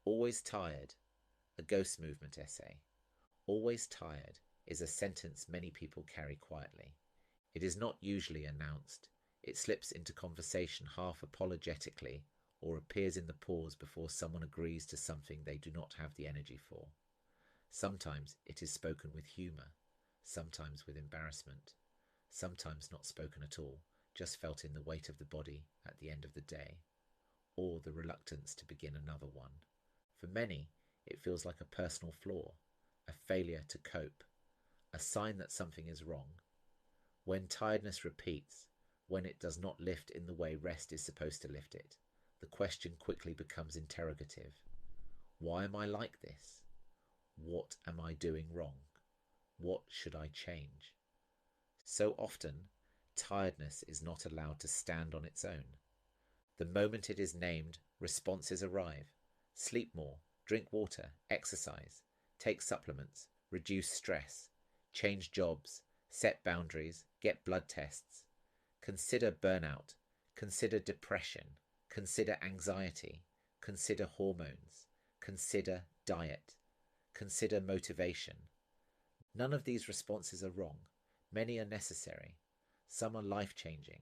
Always tired, a ghost movement essay. Always tired is a sentence many people carry quietly. It is not usually announced. It slips into conversation half apologetically or appears in the pause before someone agrees to something they do not have the energy for. Sometimes it is spoken with humour, sometimes with embarrassment, sometimes not spoken at all, just felt in the weight of the body at the end of the day, or the reluctance to begin another one. For many, it feels like a personal flaw, a failure to cope, a sign that something is wrong. When tiredness repeats, when it does not lift in the way rest is supposed to lift it, the question quickly becomes interrogative. Why am I like this? What am I doing wrong? What should I change? So often, tiredness is not allowed to stand on its own. The moment it is named, responses arrive. Sleep more, drink water, exercise, take supplements, reduce stress, change jobs, set boundaries, get blood tests. Consider burnout, consider depression, consider anxiety, consider hormones, consider diet, consider motivation. None of these responses are wrong. Many are necessary. Some are life-changing.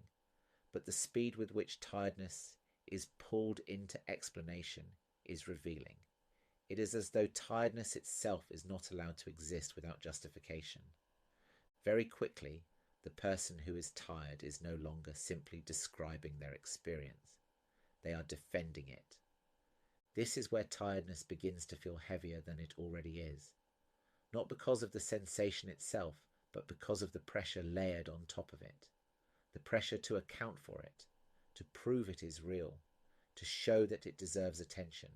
But the speed with which tiredness is pulled into explanation is revealing. It is as though tiredness itself is not allowed to exist without justification. Very quickly, the person who is tired is no longer simply describing their experience. They are defending it. This is where tiredness begins to feel heavier than it already is. Not because of the sensation itself, but because of the pressure layered on top of it. The pressure to account for it, to prove it is real, to show that it deserves attention,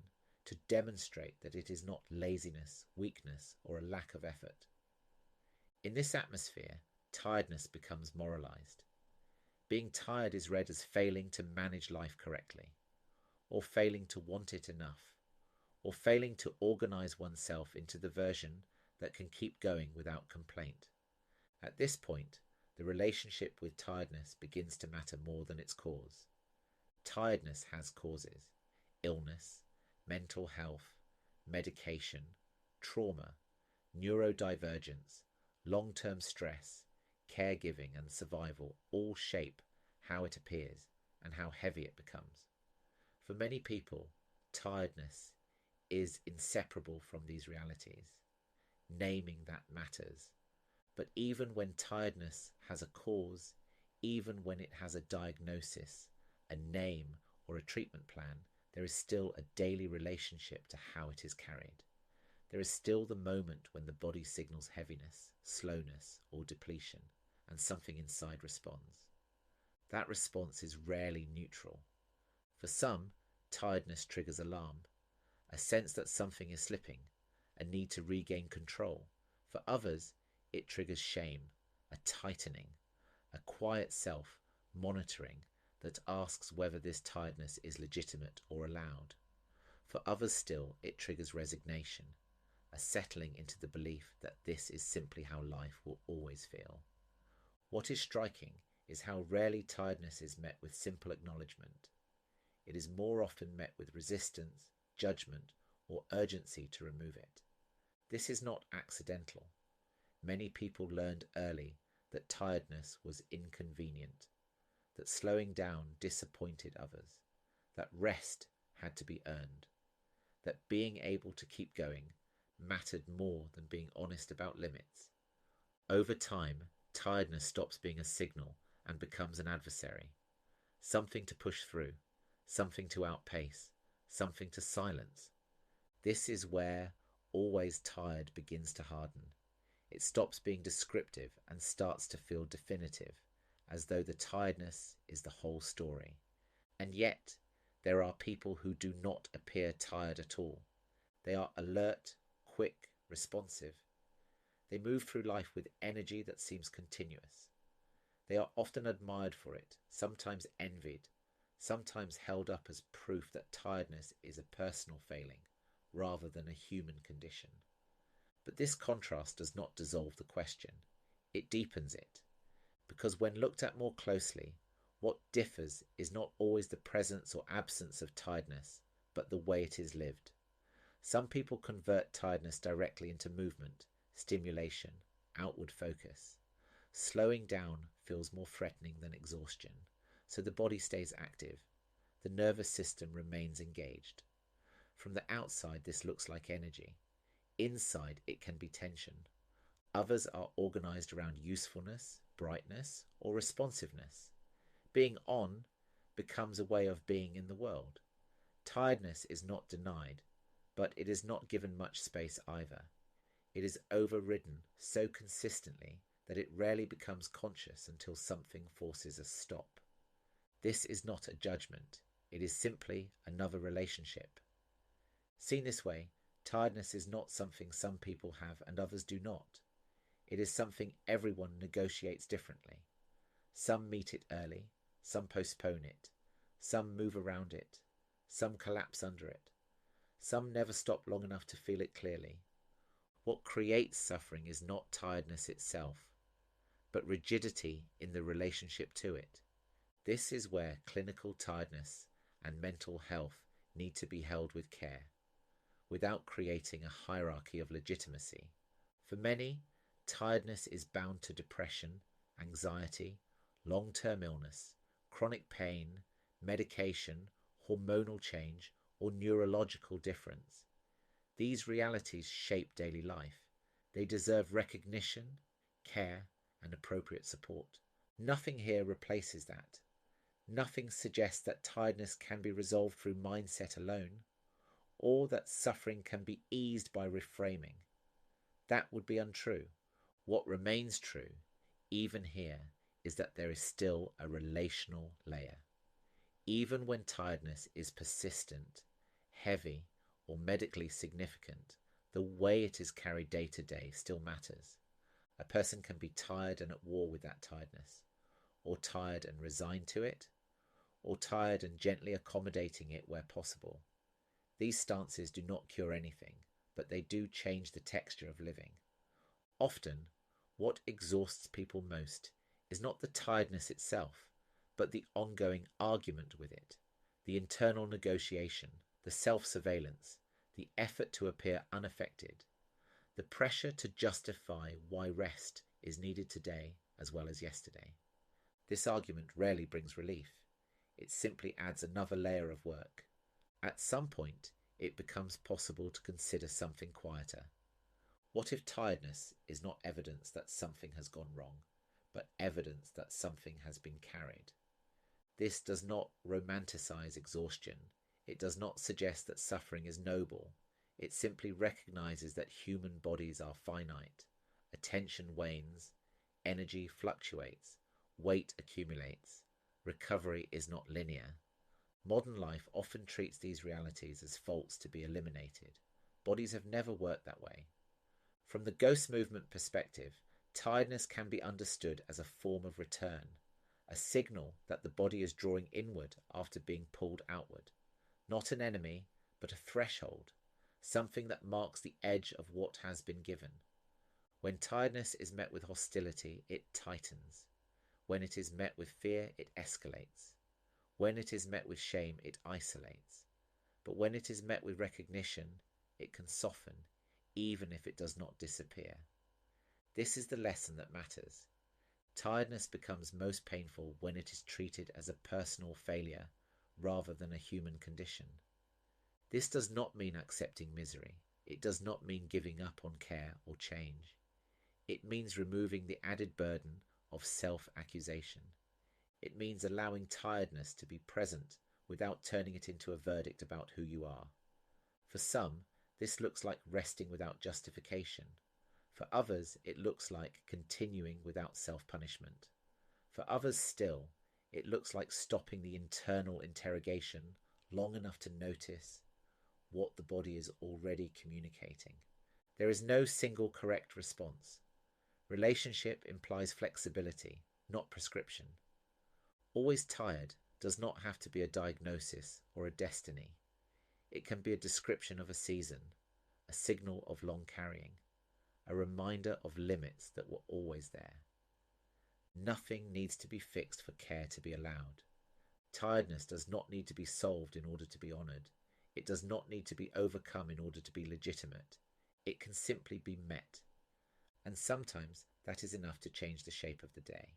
to demonstrate that it is not laziness, weakness, or a lack of effort. In this atmosphere, tiredness becomes moralized. Being tired is read as failing to manage life correctly, or failing to want it enough, or failing to organize oneself into the version that can keep going without complaint. At this point, the relationship with tiredness begins to matter more than its cause. Tiredness has causes: illness, mental health, medication, trauma, neurodivergence, long-term stress, caregiving and survival all shape how it appears and how heavy it becomes. For many people, tiredness is inseparable from these realities. Naming that matters. But even when tiredness has a cause, even when it has a diagnosis, a name, or a treatment plan, there is still a daily relationship to how it is carried. There is still the moment when the body signals heaviness, slowness, or depletion, and something inside responds. That response is rarely neutral. For some, tiredness triggers alarm, a sense that something is slipping, a need to regain control. For others, it triggers shame, a tightening, a quiet self monitoring that asks whether this tiredness is legitimate or allowed. For others still, it triggers resignation, a settling into the belief that this is simply how life will always feel. What is striking is how rarely tiredness is met with simple acknowledgement. It is more often met with resistance, judgment, or urgency to remove it. This is not accidental. Many people learned early that tiredness was inconvenient, that slowing down disappointed others, that rest had to be earned, that being able to keep going mattered more than being honest about limits. Over time, tiredness stops being a signal and becomes an adversary, something to push through, something to outpace, something to silence. This is where always tired begins to harden. It stops being descriptive and starts to feel definitive, as though the tiredness is the whole story. And yet, there are people who do not appear tired at all. They are alert, quick, responsive. They move through life with energy that seems continuous. They are often admired for it, sometimes envied, sometimes held up as proof that tiredness is a personal failing rather than a human condition. But this contrast does not dissolve the question. It deepens it. Because when looked at more closely, what differs is not always the presence or absence of tiredness, but the way it is lived. Some people convert tiredness directly into movement, stimulation, outward focus. Slowing down feels more threatening than exhaustion, so the body stays active. The nervous system remains engaged. From the outside, this looks like energy. Inside, it can be tension. Others are organized around usefulness, brightness, or responsiveness. Being on becomes a way of being in the world. Tiredness is not denied, but it is not given much space either. It is overridden so consistently that it rarely becomes conscious until something forces a stop. This is not a judgment, it is simply another relationship. Seen this way, tiredness is not something some people have and others do not. It is something everyone negotiates differently. Some meet it early, some postpone it, some move around it, some collapse under it, some never stop long enough to feel it clearly. What creates suffering is not tiredness itself, but rigidity in the relationship to it. This is where clinical tiredness and mental health need to be held with care, without creating a hierarchy of legitimacy. For many, tiredness is bound to depression, anxiety, long-term illness, chronic pain, medication, hormonal change, or neurological difference. These realities shape daily life. They deserve recognition, care, and appropriate support. Nothing here replaces that. Nothing suggests that tiredness can be resolved through mindset alone, or that suffering can be eased by reframing. That would be untrue. What remains true, even here, is that there is still a relational layer. Even when tiredness is persistent, heavy, or medically significant, the way it is carried day to day still matters. A person can be tired and at war with that tiredness, or tired and resigned to it, or tired and gently accommodating it where possible. These stances do not cure anything, but they do change the texture of living. Often, what exhausts people most is not the tiredness itself, but the ongoing argument with it, the internal negotiation, the self-surveillance, the effort to appear unaffected, the pressure to justify why rest is needed today as well as yesterday. This argument rarely brings relief. It simply adds another layer of work. At some point, it becomes possible to consider something quieter. What if tiredness is not evidence that something has gone wrong, but evidence that something has been carried? This does not romanticize exhaustion. It does not suggest that suffering is noble. It simply recognizes that human bodies are finite. Attention wanes, energy fluctuates, weight accumulates. Recovery is not linear. Modern life often treats these realities as faults to be eliminated. Bodies have never worked that way. From the ghost movement perspective, tiredness can be understood as a form of return, a signal that the body is drawing inward after being pulled outward. Not an enemy, but a threshold, something that marks the edge of what has been given. When tiredness is met with hostility, it tightens. When it is met with fear, it escalates. When it is met with shame, it isolates. But when it is met with recognition, it can soften, even if it does not disappear. This is the lesson that matters. Tiredness becomes most painful when it is treated as a personal failure rather than a human condition. This does not mean accepting misery. It does not mean giving up on care or change. It means removing the added burden of self-accusation. It means allowing tiredness to be present without turning it into a verdict about who you are. For some, this looks like resting without justification. For others, it looks like continuing without self-punishment. For others still, it looks like stopping the internal interrogation long enough to notice what the body is already communicating. There is no single correct response. Relationship implies flexibility, not prescription. Always tired does not have to be a diagnosis or a destiny. It can be a description of a season, a signal of long carrying, a reminder of limits that were always there. Nothing needs to be fixed for care to be allowed. Tiredness does not need to be solved in order to be honoured. It does not need to be overcome in order to be legitimate. It can simply be met. And sometimes that is enough to change the shape of the day.